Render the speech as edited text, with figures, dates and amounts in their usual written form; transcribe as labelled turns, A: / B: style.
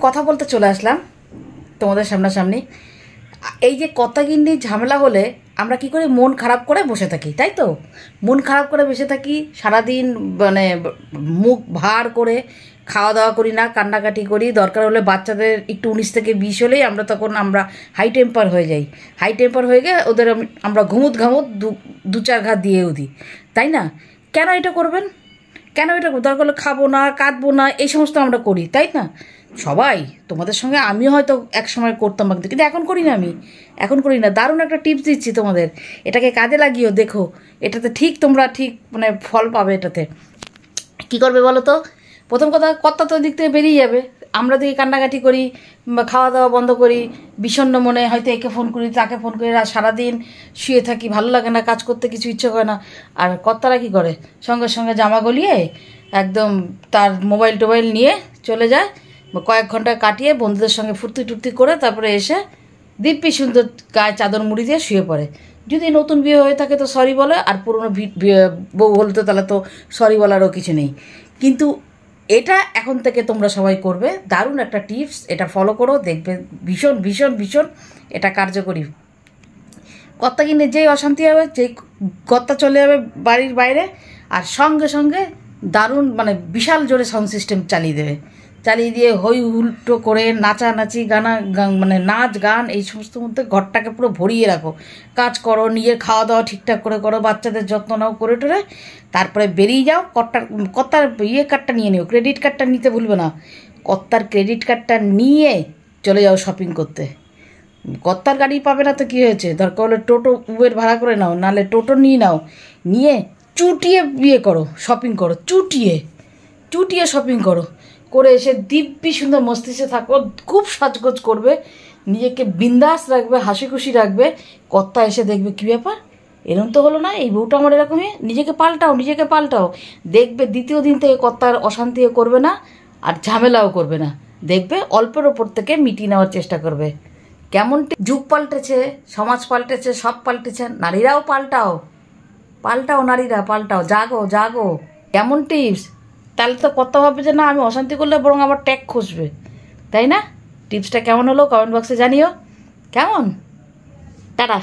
A: কথা বলতে চলে আসলাম তোমাদের সামনাসামনি। এই যে কর্তাগিন্নির ঝামেলা হলে আমরা কি করি, মন খারাপ করে বসে থাকি, তাই তো? মন খারাপ করে বসে থাকি, সারাদিন মানে মুখ ভার করে খাওয়া দাওয়া করি না, কান্নাকাটি করি। দরকার হলে বাচ্চাদের একটু 19 থেকে 20 হলেই আমরা হাই টেম্পার হয়ে যাই। হাই টেম্পার হয়ে গিয়ে ওদের আমরা ঘুমুত দু চার ঘা দিয়েও দিই, তাই না? কেন এটা করবেন? কেন এটা দরকার হলে খাবো না, কাঁদবো না, এই সমস্ত আমরা করি, তাই না? সবাই তোমাদের সঙ্গে আমিও হয়তো এক সময় করতাম, কিন্তু এখন করি না। এখন করি না। দারুণ একটা টিপস দিচ্ছি তোমাদের, এটাকে কাজে লাগিও, দেখো এটাতে তোমরা ঠিক মানে ফল পাবে। এটাতে কি করবে বলো তো? প্রথম কথা, কর্তা তো দিক থেকে বেরিয়ে যাবে। আমরা দিকে কান্নাকাটি করি, খাওয়া দাওয়া বন্ধ করি, বিষণ্ণ মনে হয়তো একে ফোন করি, তাকে ফোন করি, আর সারাদিন শুয়ে থাকি, ভালো লাগে না, কাজ করতে কিছু ইচ্ছে করে না। আর কর্তারা কী করে, সঙ্গে সঙ্গে জামা গলিয়ে একদম তার মোবাইল টোবাইল নিয়ে চলে যায়, কয়েক ঘন্টা কাটিয়ে বন্ধুদের সঙ্গে ফুর্তি টুর্তি করে তারপরে এসে দিব্যি সুন্দর গায়ে চাদর মুড়ি দিয়ে শুয়ে পড়ে। যদি নতুন বিয়ে হয়ে থাকে তো সরি বলে, আর পুরনো বউ হলে তো তাহলে তো সরি বলারও কিছু নেই। কিন্তু এটা এখন থেকে তোমরা সবাই করবে, দারুণ একটা টিপস, এটা ফলো করো, দেখবে ভীষণ ভীষণ ভীষণ এটা কার্যকরী। কর্তাগিন্নির যেই অশান্তি হবে, যেই কর্তা চলে যাবে বাড়ির বাইরে, আর সঙ্গে সঙ্গে দারুণ মানে বিশাল জোরে সাউন্ড সিস্টেম চালিয়ে দেবে, চালিয়ে দিয়ে হই হুল্টো করে নাচানাচি মানে নাচ গান এই সমস্ত মধ্যে ঘরটাকে পুরো ভরিয়ে রাখো। কাজ করো, নিজের খাওয়া দাওয়া ঠিকঠাক করে করো, বাচ্চাদের যত্ন নাও করে টোরে, তারপরে বেরিয়ে যাও। কর্তার কার্ডটা নিয়ে নিও, ক্রেডিট কার্ডটা নিতে ভুলবে না। কর্তার ক্রেডিট কার্ডটা নিয়ে চলে যাও শপিং করতে। কর্তার গাড়ি পাবে না তো কী হয়েছে, দরকার হলে টোটো উবের ভাড়া করে নাও, নাহলে টোটো নিয়ে চুটিয়ে শপিং করো, চুটিয়ে শপিং করে এসে দিব্যি সুন্দর মস্তিষ্কে থাকো, খুব সাজগোজ করবে, নিজেকে বিন্দাস রাখবে, হাসি খুশি রাখবে। কর্তা এসে দেখবে কী ব্যাপার, এরকম তো হলো না, এই বউটা আমার এরকমই। নিজেকে পাল্টাও, দেখবে দ্বিতীয় দিন থেকে কর্তার অশান্তিও করবে না, আর ঝামেলাও করবে না। দেখবে অল্পের ওপর থেকে মিটিয়ে নেওয়ার চেষ্টা করবে। কেমন যুগ পাল্টেছে, সমাজ পাল্টেছে, সব পাল্টেছে, নারীরাও পাল্টাও, নারীরা পাল্টাও, জাগো। কেমন টিপস? তাহলে তো কর্তা ভাববে যে না, আমি অশান্তি করলে বরং আমার ট্যাগ খসবে, তাই না? টিপসটা কেমন হলো কমেন্ট বক্সে জানিও। কেমন? টাটা।